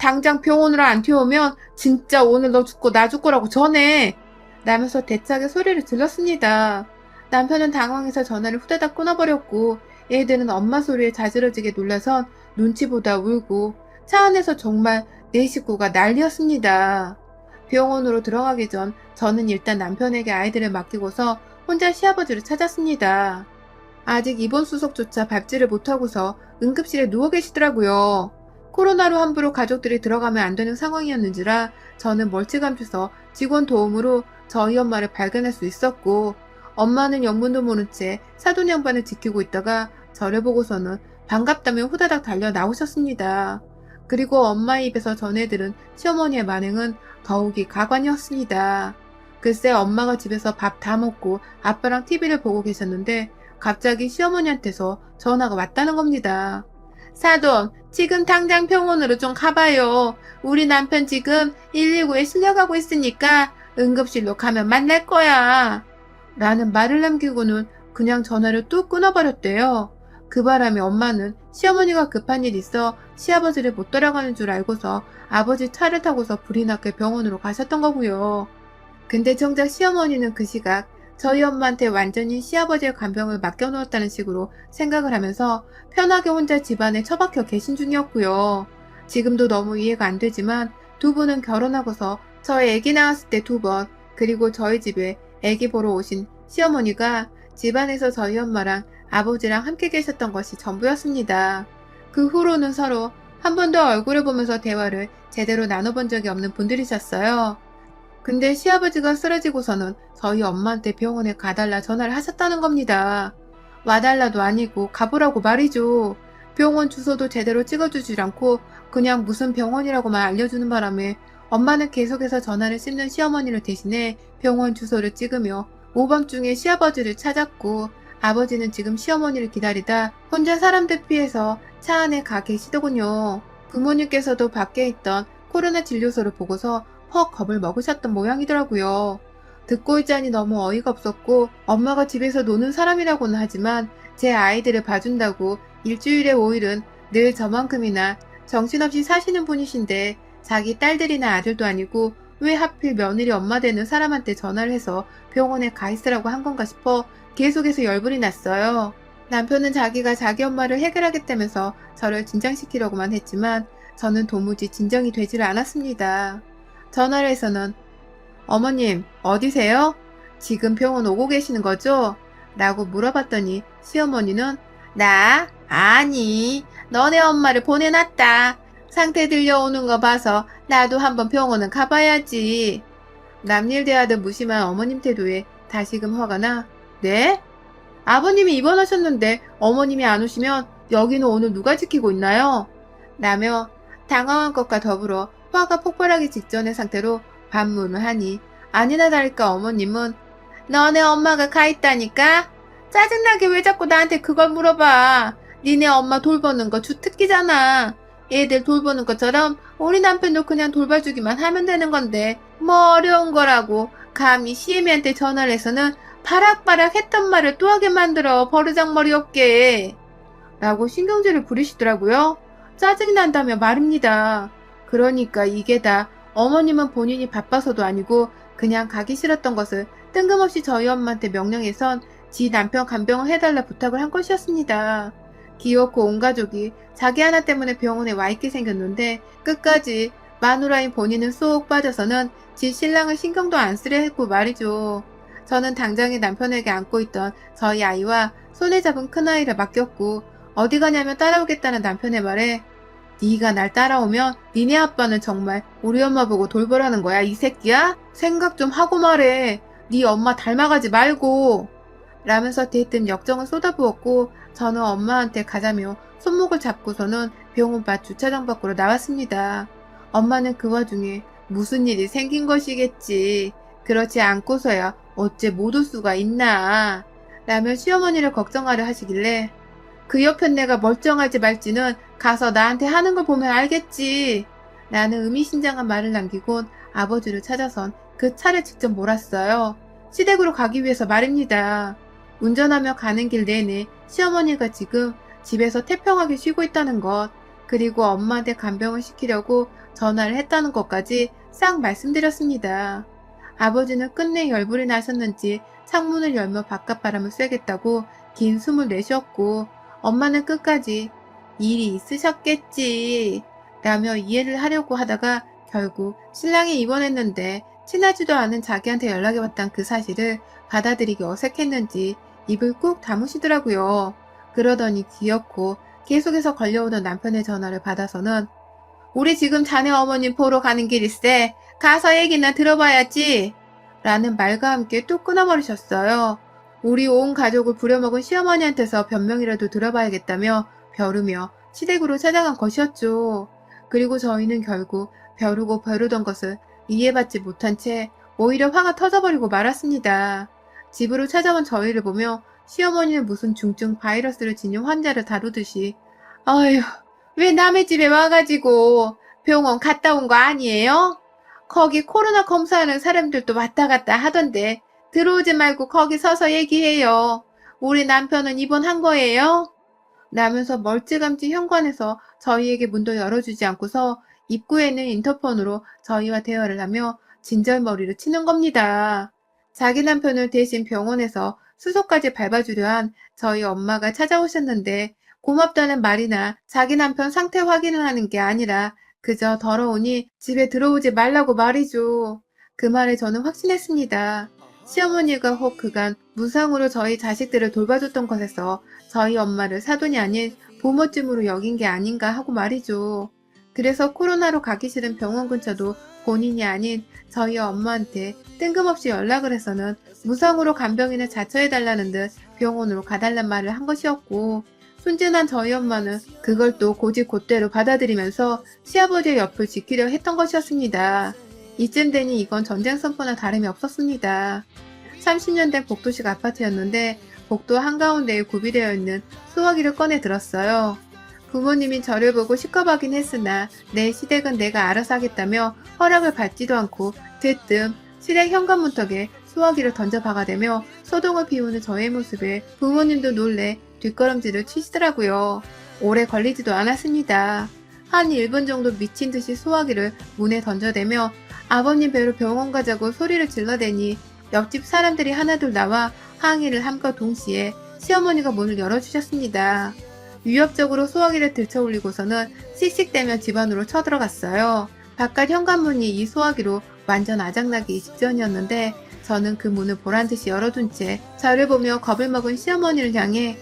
당장 병원으로 안 튀어오면 진짜 오늘 너 죽고 나 죽고라고 전해. 라면서 대차게 소리를 질렀습니다. 남편은 당황해서 전화를 후다닥 끊어버렸고 애들은 엄마 소리에 자지러지게 놀라선 눈치보다 울고 차 안에서 정말 내 식구가 난리였습니다. 병원으로 들어가기 전 저는 일단 남편에게 아이들을 맡기고서 혼자 시아버지를 찾았습니다. 아직 입원 수속조차 밟지를 못하고서 응급실에 누워 계시더라고요. 코로나로 함부로 가족들이 들어가면 안 되는 상황이었는지라 저는 멀찌감쳐서 직원 도움으로 저희 엄마를 발견할 수 있었고 엄마는 영문도 모른 채 사돈 양반을 지키고 있다가 저를 보고서는 반갑다며 후다닥 달려 나오셨습니다. 그리고 엄마의 입에서 전해들은 시어머니의 만행은 더욱이 가관이었습니다. 글쎄 엄마가 집에서 밥 다 먹고 아빠랑 TV를 보고 계셨는데 갑자기 시어머니한테서 전화가 왔다는 겁니다. 사돈, 지금 당장 병원으로 좀 가봐요. 우리 남편 지금 119에 실려가고 있으니까 응급실로 가면 만날 거야. 라는 말을 남기고는 그냥 전화를 뚝 끊어버렸대요. 그 바람에 엄마는 시어머니가 급한 일 있어 시아버지를 못 따라가는 줄 알고서 아버지 차를 타고서 불이 나게 병원으로 가셨던 거고요. 근데 정작 시어머니는 그 시각 저희 엄마한테 완전히 시아버지의 간병을 맡겨놓았다는 식으로 생각을 하면서 편하게 혼자 집안에 처박혀 계신 중이었고요. 지금도 너무 이해가 안 되지만 두 분은 결혼하고서 저희 아기 낳았을 때 2번, 그리고 저희 집에 아기 보러 오신 시어머니가 집안에서 저희 엄마랑 아버지랑 함께 계셨던 것이 전부였습니다. 그 후로는 서로 한 번도 얼굴을 보면서 대화를 제대로 나눠본 적이 없는 분들이셨어요. 근데 시아버지가 쓰러지고서는 저희 엄마한테 병원에 가달라 전화를 하셨다는 겁니다. 와달라도 아니고 가보라고 말이죠. 병원 주소도 제대로 찍어주질 않고 그냥 무슨 병원이라고만 알려주는 바람에 엄마는 계속해서 전화를 씹는 시어머니를 대신해 병원 주소를 찍으며 오밤중에 시아버지를 찾았고 아버지는 지금 시어머니를 기다리다 혼자 사람들 피해서 차 안에 가 계시더군요. 부모님께서도 밖에 있던 코로나 진료소를 보고서 헉 겁을 먹으셨던 모양이더라고요. 듣고 있자니 너무 어이가 없었고 엄마가 집에서 노는 사람이라고는 하지만 제 아이들을 봐준다고 일주일에 5일은 늘 저만큼이나 정신없이 사시는 분이신데 자기 딸들이나 아들도 아니고 왜 하필 며느리 엄마 되는 사람한테 전화를 해서 병원에 가 있으라고 한 건가 싶어 계속해서 열불이 났어요. 남편은 자기가 자기 엄마를 해결하겠다면서 저를 진정시키려고만 했지만 저는 도무지 진정이 되지를 않았습니다. 전화를 해서는 어머님 어디세요? 지금 병원 오고 계시는 거죠? 라고 물어봤더니 시어머니는 나? 아니 너네 엄마를 보내놨다. 상태 들려오는 거 봐서 나도 한번 병원은 가봐야지. 남일 대하듯 무심한 어머님 태도에 다시금 화가 나 네? 아버님이 입원하셨는데 어머님이 안 오시면 여기는 오늘 누가 지키고 있나요? 라며 당황한 것과 더불어 화가 폭발하기 직전의 상태로 반문을 하니 아니나 다를까 어머님은 너네 엄마가 가 있다니까? 짜증나게 왜 자꾸 나한테 그걸 물어봐. 니네 엄마 돌보는 거 주특기잖아. 애들 돌보는 것처럼 우리 남편도 그냥 돌봐주기만 하면 되는 건데 뭐 어려운 거라고 감히 시애미한테 전화를 해서는 바락바락 했던 말을 또 하게 만들어 버르장머리 없게 라고 신경질을 부리시더라고요. 짜증이 난다며 말입니다. 그러니까 이게 다 어머님은 본인이 바빠서도 아니고 그냥 가기 싫었던 것을 뜬금없이 저희 엄마한테 명령해선 지 남편 간병을 해달라 부탁을 한 것이었습니다. 귀엽고 온 가족이 자기 하나 때문에 병원에 와 있게 생겼는데 끝까지 마누라인 본인은 쏙 빠져서는 지 신랑을 신경도 안 쓰려 했고 말이죠. 저는 당장에 남편에게 안고 있던 저희 아이와 손에 잡은 큰아이를 맡겼고 어디 가냐며 따라오겠다는 남편의 말에 네가 날 따라오면 니네 아빠는 정말 우리 엄마 보고 돌보라는 거야 이 새끼야? 생각 좀 하고 말해. 네 엄마 닮아가지 말고 라면서 대뜸 역정을 쏟아부었고 저는 엄마한테 가자며 손목을 잡고서는 병원 밖 주차장 밖으로 나왔습니다. 엄마는 그 와중에 무슨 일이 생긴 것이겠지. 그렇지 않고서야 어째 못 올 수가 있나 라며 시어머니를 걱정하려 하시길래 그 옆엔 내가 멀쩡할지 말지는 가서 나한테 하는 걸 보면 알겠지 라는 의미심장한 말을 남기곤 아버지를 찾아선 그 차를 직접 몰았어요. 시댁으로 가기 위해서 말입니다. 운전하며 가는 길 내내 시어머니가 지금 집에서 태평하게 쉬고 있다는 것, 그리고 엄마한테 간병을 시키려고 전화를 했다는 것까지 싹 말씀드렸습니다. 아버지는 끝내 열불이 나셨는지 창문을 열며 바깥바람을 쐬겠다고 긴 숨을 내쉬었고, 엄마는 끝까지 일이 있으셨겠지 라며 이해를 하려고 하다가 결국 신랑이 입원했는데 친하지도 않은 자기한테 연락이 왔단 그 사실을 받아들이기 어색했는지 입을 꾹 다무시더라고요. 그러더니 귀엽고 계속해서 걸려오던 남편의 전화를 받아서는 우리 지금 자네 어머님 보러 가는 길일세. 가서 얘기나 들어봐야지. 라는 말과 함께 뚝 끊어버리셨어요. 우리 온 가족을 부려먹은 시어머니한테서 변명이라도 들어봐야겠다며 벼르며 시댁으로 찾아간 것이었죠. 그리고 저희는 결국 벼르고 벼르던 것을 이해받지 못한 채 오히려 화가 터져버리고 말았습니다. 집으로 찾아온 저희를 보며 시어머니는 무슨 중증 바이러스를 지닌 환자를 다루듯이 아휴, 왜 남의 집에 와가지고 병원 갔다 온 거 아니에요? 거기 코로나 검사하는 사람들도 왔다 갔다 하던데 들어오지 말고 거기 서서 얘기해요. 우리 남편은 입원한 거예요? 라면서 멀찌감치 현관에서 저희에게 문도 열어주지 않고서 입구에 있는 인터폰으로 저희와 대화를 하며 진절머리를 치는 겁니다. 자기 남편을 대신 병원에서 수소까지 밟아주려 한 저희 엄마가 찾아오셨는데 고맙다는 말이나 자기 남편 상태 확인을 하는 게 아니라 그저 더러우니 집에 들어오지 말라고 말이죠. 그 말에 저는 확신했습니다. 시어머니가 혹 그간 무상으로 저희 자식들을 돌봐줬던 것에서 저희 엄마를 사돈이 아닌 부모쯤으로 여긴 게 아닌가 하고 말이죠. 그래서 코로나로 가기 싫은 병원 근처도 본인이 아닌 저희 엄마한테 뜬금없이 연락을 해서는 무상으로 간병인을 자처해달라는 듯 병원으로 가달란 말을 한 것이었고, 순진한 저희 엄마는 그걸 또 고지곧대로 받아들이면서 시아버지의 옆을 지키려 했던 것이었습니다. 이쯤 되니 이건 전쟁 선포나 다름이 없었습니다. 30년 된 복도식 아파트였는데 복도 한가운데에 구비되어 있는 수화기를 꺼내 들었어요. 부모님이 저를 보고 시커하긴 했으나 내 시댁은 내가 알아서 하겠다며 허락을 받지도 않고 대뜸 시댁 현관 문턱에 수화기를 던져 박아대며 소동을 피우는 저의 모습에 부모님도 놀래 뒷걸음질을 치시더라고요. 오래 걸리지도 않았습니다. 한 1분 정도 미친 듯이 수화기를 문에 던져대며 아버님 배로 병원 가자고 소리를 질러대니 옆집 사람들이 하나둘 나와 항의를 함과 동시에 시어머니가 문을 열어주셨습니다. 위협적으로 소화기를 들쳐올리고서는 씩씩대며 집 안으로 쳐들어갔어요. 바깥 현관문이 이 소화기로 완전 아작나기 직전이었는데 저는 그 문을 보란듯이 열어둔 채 저를 보며 겁을 먹은 시어머니를 향해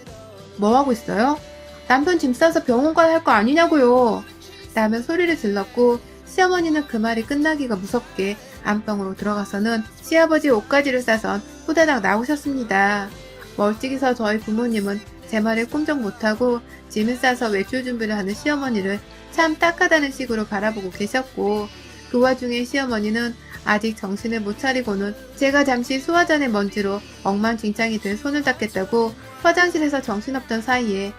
뭐하고 있어요? 남편 짐 싸서 병원 가야 할 거 아니냐고요. 라며 소리를 질렀고 시어머니는 그 말이 끝나기가 무섭게 안방으로 들어가서는 시아버지 옷가지를 싸선 후다닥 나오셨습니다. 멀찍이서 저희 부모님은 제 말에 꼼짝 못하고 짐을 싸서 외출 준비를 하는 시어머니를 참 딱하다는 식으로 바라보고 계셨고, 그 와중에 시어머니는 아직 정신을 못 차리고는 제가 잠시 수화잔의 먼지로 엉망진창이 된 손을 닦겠다고 화장실에서 정신없던 사이에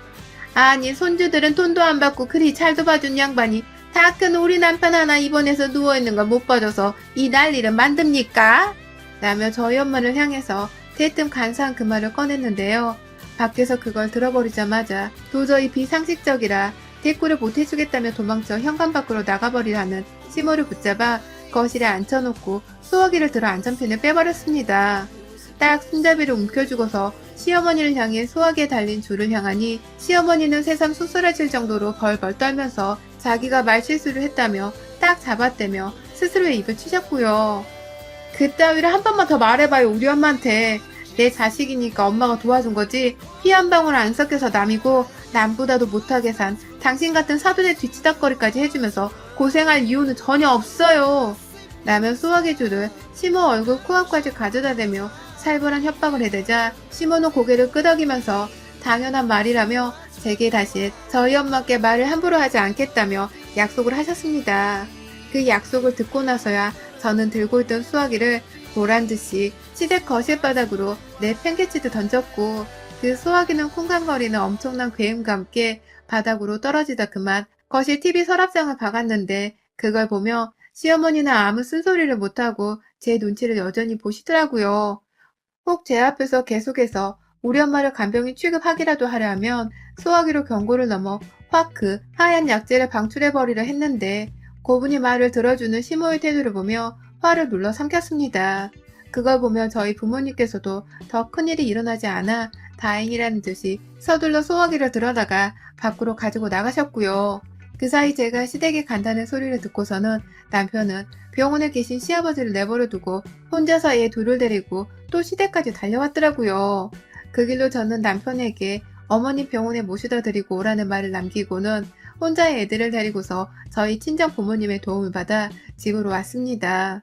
아니 손주들은 돈도 안 받고 그리 잘도 봐준 양반이 다 큰 우리 남편 하나 입원해서 누워있는 걸 못 봐줘서 이 난리를 만듭니까? 라며 저희 엄마를 향해서 대뜸 간사한 그 말을 꺼냈는데요. 밖에서 그걸 들어버리자마자 도저히 비상식적이라 대꾸를 못해주겠다며 도망쳐 현관 밖으로 나가버리라는 시모를 붙잡아 거실에 앉혀놓고 수화기를 들어 안전핀을 빼버렸습니다. 딱 손잡이를 움켜쥐고서 시어머니를 향해 수화기에 달린 줄을 향하니 시어머니는 새삼 수술하실 정도로 벌벌 떨면서 자기가 말실수를 했다며 딱 잡아떼며 스스로의 입을 치셨고요. 그따위를 한 번만 더 말해봐요 우리 엄마한테. 내 자식이니까 엄마가 도와준 거지 피 한 방울 안 섞여서 남이고 남보다도 못하게 산 당신 같은 사돈의 뒤치다거리까지 해주면서 고생할 이유는 전혀 없어요. 라며 수화기 줄을 시모 얼굴 코앞까지 가져다 대며 살벌한 협박을 해대자 시모는 고개를 끄덕이면서 당연한 말이라며 제게 다시 저희 엄마께 말을 함부로 하지 않겠다며 약속을 하셨습니다. 그 약속을 듣고 나서야 저는 들고 있던 수화기를 보란듯이 시댁 거실 바닥으로 내팽개치듯 던졌고 그 수화기는 쿵쾅거리는 엄청난 괴음과 함께 바닥으로 떨어지다 그만 거실 TV 서랍장을 박았는데 그걸 보며 시어머니는 아무 쓴소리를 못하고 제 눈치를 여전히 보시더라고요. 혹 제 앞에서 계속해서 우리 엄마를 간병인 취급하기라도 하려 하면 수화기로 경고를 넘어 확 그 하얀 약재를 방출해버리려 했는데 고분이 말을 들어주는 시모의 태도를 보며 화를 눌러 삼켰습니다. 그걸 보며 저희 부모님께서도 더 큰일이 일어나지 않아 다행이라는 듯이 서둘러 소화기를 들어다가 밖으로 가지고 나가셨고요. 그 사이 제가 시댁에 간다는 소리를 듣고서는 남편은 병원에 계신 시아버지를 내버려 두고 혼자서 애 둘을 데리고 또 시댁까지 달려왔더라고요. 그 길로 저는 남편에게 어머니 병원에 모시다 드리고 오라는 말을 남기고는 혼자 애들을 데리고서 저희 친정 부모님의 도움을 받아 집으로 왔습니다.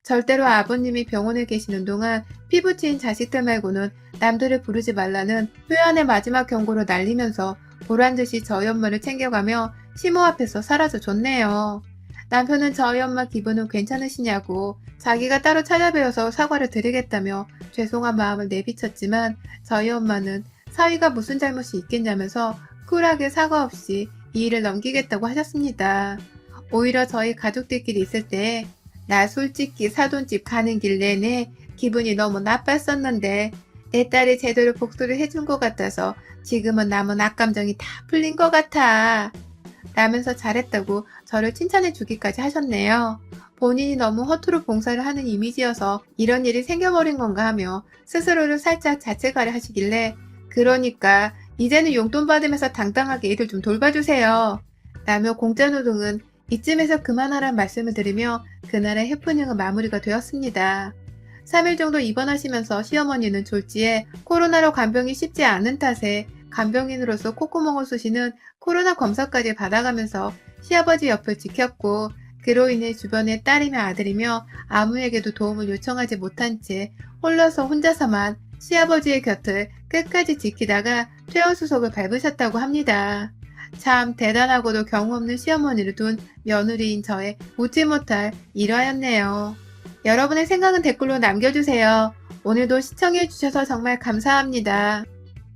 절대로 아버님이 병원에 계시는 동안 피부치인 자식들 말고는 남들을 부르지 말라는 회원의 마지막 경고를 날리면서 보란듯이 저희 엄마를 챙겨가며 시모 앞에서 사라져 줬네요. 남편은 저희 엄마 기분은 괜찮으시냐고 자기가 따로 찾아뵈어서 사과를 드리겠다며 죄송한 마음을 내비쳤지만 저희 엄마는 사위가 무슨 잘못이 있겠냐면서 쿨하게 사과 없이 이 일을 넘기겠다고 하셨습니다. 오히려 저희 가족들끼리 있을 때 나 솔직히 사돈집 가는 길 내내 기분이 너무 나빴었는데 내 딸이 제대로 복수를 해준 것 같아서 지금은 남은 악감정이 다 풀린 것 같아. 라면서 잘했다고 저를 칭찬해 주기까지 하셨네요. 본인이 너무 허투루 봉사를 하는 이미지여서 이런 일이 생겨버린 건가 하며 스스로를 살짝 자책하려 하시길래 그러니까 이제는 용돈 받으면서 당당하게 일을 좀 돌봐주세요. 라며 공짜노동은 이쯤에서 그만하란 말씀을 드리며 그날의 해프닝은 마무리가 되었습니다. 3일 정도 입원하시면서 시어머니는 졸지에 코로나로 간병이 쉽지 않은 탓에 간병인으로서 콧구멍을 쑤시는 코로나 검사까지 받아가면서 시아버지 옆을 지켰고 그로 인해 주변의 딸이며 아들이며 아무에게도 도움을 요청하지 못한 채 홀려서 혼자서만 시아버지의 곁을 끝까지 지키다가 퇴원수속을 밟으셨다고 합니다. 참 대단하고도 경우 없는 시어머니를 둔 며느리인 저의 웃지 못할 일화였네요. 여러분의 생각은 댓글로 남겨주세요. 오늘도 시청해주셔서 정말 감사합니다.